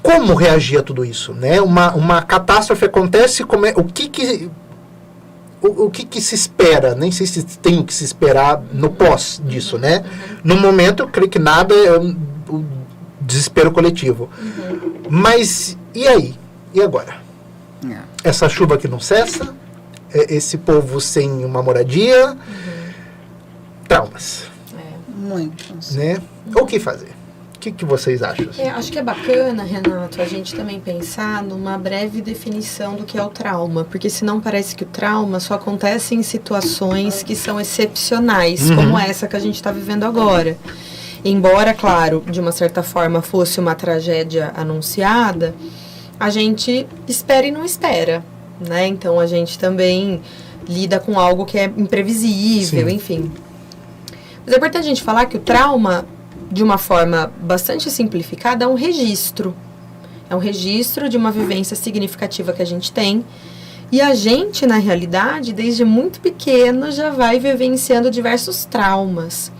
como reagir a tudo isso, né? Uma catástrofe acontece, o que se espera? Nem sei se tem o que se esperar no pós disso, né? No momento, eu creio que nada é o desespero coletivo. Mas, e aí? E agora? Essa chuva que não cessa, esse povo sem uma moradia, traumas. Muitos. Né? O que fazer? O que vocês acham? Acho que é bacana, Renato, a gente também pensar numa breve definição do que é o trauma, porque senão parece que o trauma só acontece em situações que são excepcionais, como essa que a gente está vivendo agora. Embora, claro, de uma certa forma fosse uma tragédia anunciada, a gente espera e não espera, né? Então a gente também lida com algo que é imprevisível, enfim. Mas é importante a gente falar que o trauma, de uma forma bastante simplificada, é um registro. É um registro de uma vivência significativa que a gente tem. E a gente, na realidade, desde muito pequeno, já vai vivenciando diversos traumas.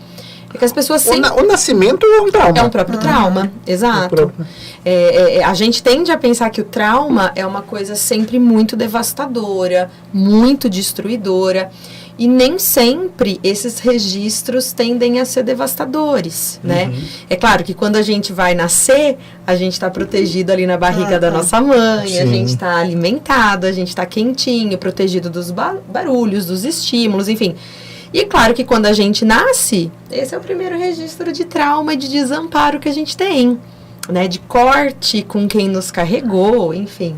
É que as pessoas sempre... O nascimento é um trauma. É um próprio trauma, exato. A gente tende a pensar que o trauma é uma coisa sempre muito devastadora, muito destruidora. E nem sempre esses registros tendem a ser devastadores, né? É claro que quando a gente vai nascer, a gente está protegido ali na barriga da nossa mãe, a gente está alimentado, a gente está quentinho, protegido dos barulhos, dos estímulos, enfim. E é claro que quando a gente nasce, esse é o primeiro registro de trauma e de desamparo que a gente tem, né? De corte com quem nos carregou, enfim.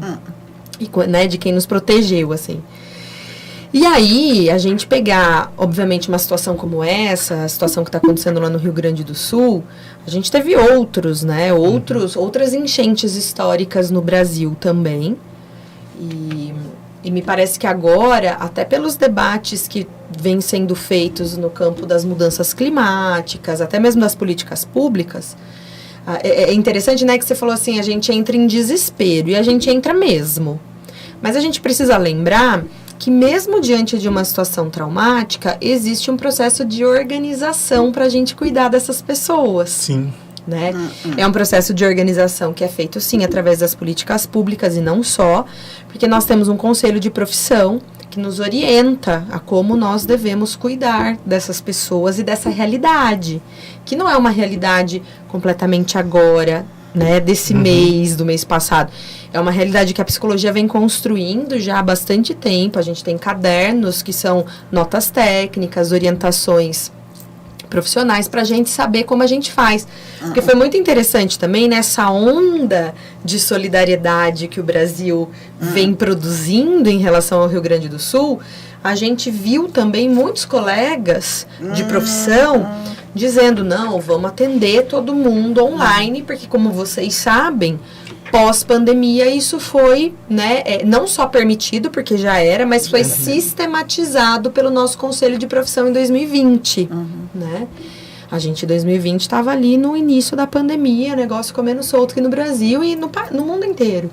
E, né, de quem nos protegeu, assim. E aí, a gente pegar, obviamente, uma situação como essa, a situação que está acontecendo lá no Rio Grande do Sul, a gente teve outros, né? Outras enchentes históricas no Brasil também. E me parece que agora, até pelos debates que vêm sendo feitos no campo das mudanças climáticas, até mesmo das políticas públicas, é interessante, né, que você falou assim, a gente entra em desespero, e a gente entra mesmo. Mas a gente precisa lembrar que mesmo diante de uma situação traumática, existe um processo de organização para a gente cuidar dessas pessoas. Sim. Né? É um processo de organização que é feito, sim, através das políticas públicas e não só, porque nós temos um conselho de profissão que nos orienta a como nós devemos cuidar dessas pessoas e dessa realidade, que não é uma realidade completamente agora, né, desse mês, do mês passado. É uma realidade que a psicologia vem construindo já há bastante tempo. A gente tem cadernos que são notas técnicas, orientações profissionais para a gente saber como a gente faz. Porque foi muito interessante também nessa onda de solidariedade que o Brasil vem produzindo em relação ao Rio Grande do Sul. A gente viu também muitos colegas de profissão dizendo, não, vamos atender todo mundo online, porque como vocês sabem, pós-pandemia isso foi, né, não só permitido, porque já era, mas foi sistematizado pelo nosso Conselho de Profissão em 2020, né? A gente em 2020 estava ali no início da pandemia, negócio comendo solto aqui no Brasil e no mundo inteiro.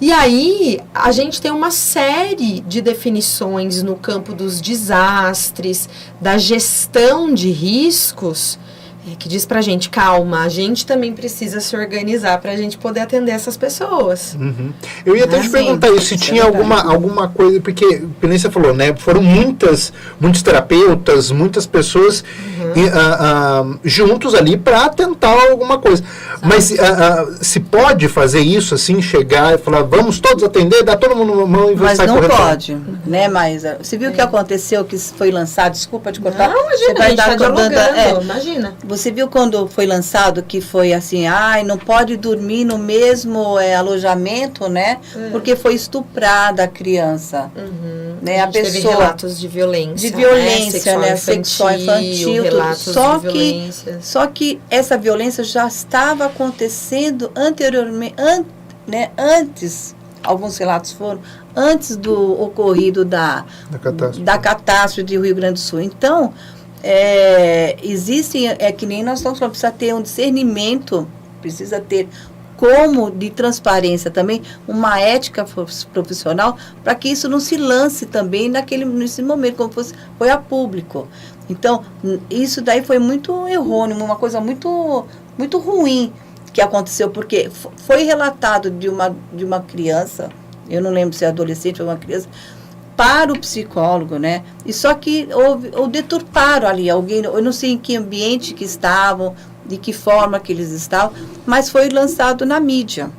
E aí, a gente tem uma série de definições no campo dos desastres, da gestão de riscos, que diz pra gente, calma, a gente também precisa se organizar pra gente poder atender essas pessoas. Eu ia até te perguntar isso, se tinha alguma coisa, porque, como você falou, né, foram muitos terapeutas, muitas pessoas juntos ali para tentar alguma coisa. Mas se pode fazer isso, assim, chegar e falar, vamos todos atender, dá todo mundo uma mão e vai sair correndo? Mas não pode, né, Maísa? Você viu o que aconteceu, que foi lançado, desculpa te cortar. Não, imagina, a gente está dialogando, imagina. Você viu quando foi lançado que foi assim, não pode dormir no mesmo alojamento, né? Porque foi estuprada a criança. Né? A pessoa teve relatos de violência. De violência, né? Sexual infantil. Só que essa violência já estava acontecendo anteriormente, né? Antes, alguns relatos foram, antes do ocorrido da catástrofe do Rio Grande do Sul. Então, existem, que nem nós estamos falando, precisa ter um discernimento, precisa ter como de transparência também, uma ética profissional, para que isso não se lance também nesse momento, como foi a público. Então, isso daí foi muito errôneo, uma coisa muito, muito ruim que aconteceu, porque foi relatado de uma criança, eu não lembro se é adolescente ou uma criança, para o psicólogo, né? E só que ou deturparam ali alguém, eu não sei em que ambiente que estavam, de que forma que eles estavam, mas foi lançado na mídia,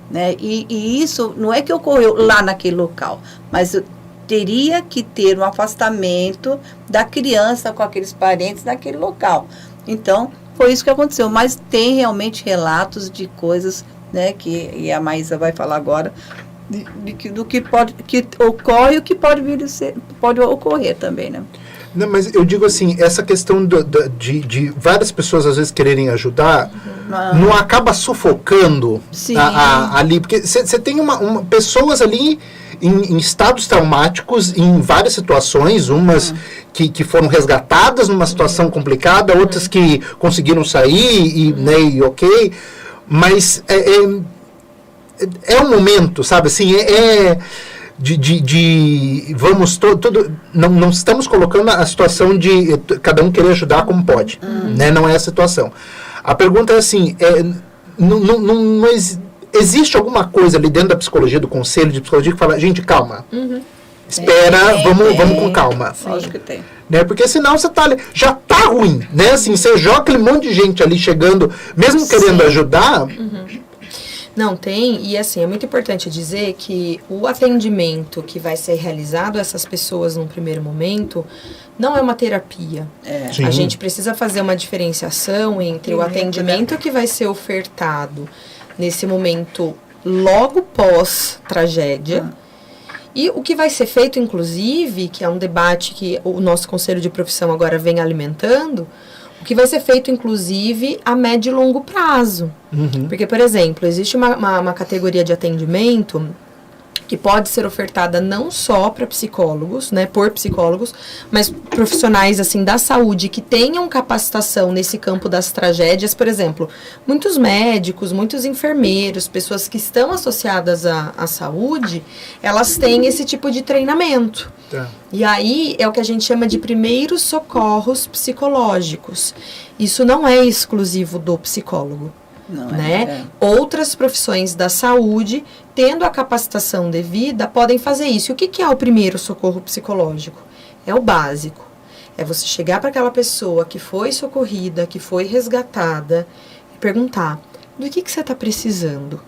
né? E isso não é que ocorreu lá naquele local, mas teria que ter um afastamento da criança com aqueles parentes naquele local. Então, foi isso que aconteceu. Mas tem realmente relatos de coisas, né, e a Maísa vai falar agora, do que ocorre e o que pode ocorrer também, né? Não, mas eu digo assim, essa questão de várias pessoas às vezes quererem ajudar, não acaba sufocando ali, porque você tem pessoas ali em estados traumáticos, em várias situações, umas que foram resgatadas numa situação complicada, outras que conseguiram sair e ok, mas é um momento, sabe, assim, vamos não estamos colocando a situação de cada um querer ajudar como pode, né? Não é a situação. A pergunta é assim, existe alguma coisa ali dentro da psicologia, do conselho de psicologia, que fala, gente, calma, espera, vamos com calma. Lógico que tem. Né? Porque senão você já tá ruim, né? Assim, você joga aquele monte de gente ali chegando, mesmo querendo ajudar. Não, tem, e assim, é muito importante dizer que o atendimento que vai ser realizado a essas pessoas num primeiro momento não é uma terapia. A gente precisa fazer uma diferenciação entre o atendimento que vai ser ofertado nesse momento logo pós-tragédia e o que vai ser feito, inclusive, que é um debate que o nosso Conselho de Profissão agora vem alimentando, o que vai ser feito, inclusive, a médio e longo prazo. Porque, por exemplo, existe uma categoria de atendimento que pode ser ofertada não só para psicólogos, né, por psicólogos, mas profissionais, assim, da saúde que tenham capacitação nesse campo das tragédias. Por exemplo, muitos médicos, muitos enfermeiros, pessoas que estão associadas à saúde, elas têm esse tipo de treinamento. E aí é o que a gente chama de primeiros socorros psicológicos. Isso não é exclusivo do psicólogo. Né? Outras profissões da saúde, tendo a capacitação devida, podem fazer isso. E o que é o primeiro socorro psicológico? É o básico. É você chegar para aquela pessoa que foi socorrida, que foi resgatada, e perguntar, do que você está precisando?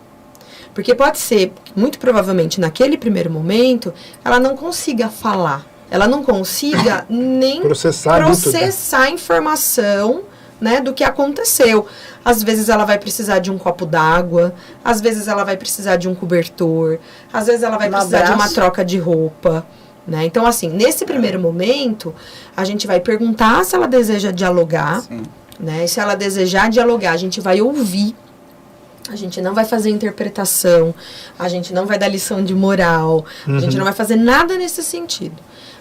Porque pode ser, muito provavelmente, naquele primeiro momento, ela não consiga falar. Ela não consiga nem processar a informação, né, do que aconteceu. Às vezes ela vai precisar de um copo d'água, às vezes ela vai precisar de um cobertor, às vezes ela vai precisar de uma troca de roupa, né? Então, assim, nesse primeiro momento, a gente vai perguntar se ela deseja dialogar, né? E se ela desejar dialogar, a gente vai ouvir. A gente não vai fazer interpretação, a gente não vai dar lição de moral, a gente não vai fazer nada nesse sentido.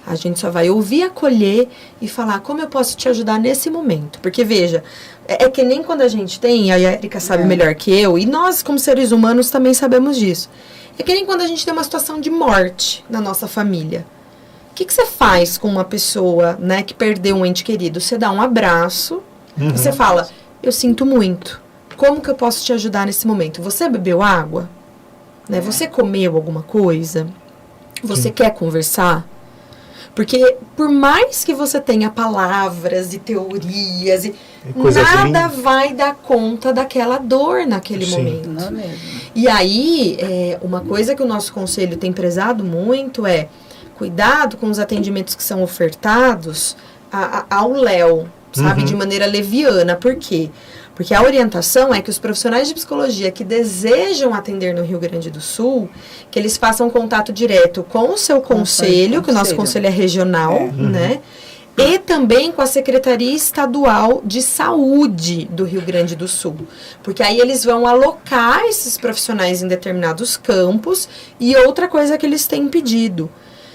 A gente só vai ouvir, acolher e falar como eu posso te ajudar nesse momento. Porque, veja, é que nem quando a gente tem, a Erika sabe melhor que eu, e nós, como seres humanos, também sabemos disso. É que nem quando a gente tem uma situação de morte na nossa família. O que você faz com uma pessoa, né, que perdeu um ente querido? Você dá um abraço, você fala, eu sinto muito. Como que eu posso te ajudar nesse momento? Você bebeu água? Né? Você comeu alguma coisa? Você quer conversar? Porque por mais que você tenha palavras e teorias, nada vai dar conta daquela dor naquele momento. Não é mesmo. E aí, uma coisa que o nosso conselho tem prezado muito é cuidado com os atendimentos que são ofertados ao léu, sabe? De maneira leviana. Por quê? Porque a orientação é que os profissionais de psicologia que desejam atender no Rio Grande do Sul, que eles façam contato direto com o seu conselho, que o nosso conselho é regional, né? E também com a Secretaria Estadual de Saúde do Rio Grande do Sul. Porque aí eles vão alocar esses profissionais em determinados campos. E outra coisa que eles têm pedido,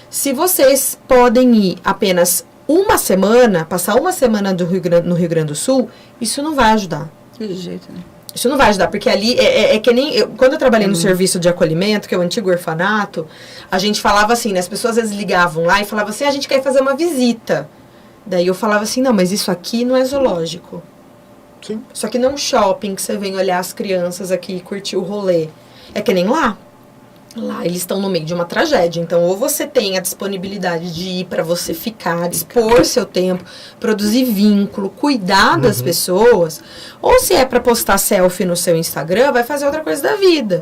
se vocês podem ir apenas uma semana, passar uma semana no Rio Grande do Sul, isso não vai ajudar. De jeito, né? Isso não vai ajudar, porque ali é que nem... quando eu trabalhei no serviço de acolhimento, que é o antigo orfanato, a gente falava assim, né, as pessoas às vezes ligavam lá e falavam assim, a gente quer fazer uma visita. Daí eu falava assim, não, mas isso aqui não é zoológico. Sim. Só que não shopping que você vem olhar as crianças aqui e curtir o rolê. É que nem lá. Lá eles estão no meio de uma tragédia. Então, ou você tem a disponibilidade de ir para você ficar, dispor seu tempo, produzir vínculo, cuidar das pessoas, ou se é para postar selfie no seu Instagram, vai fazer outra coisa da vida.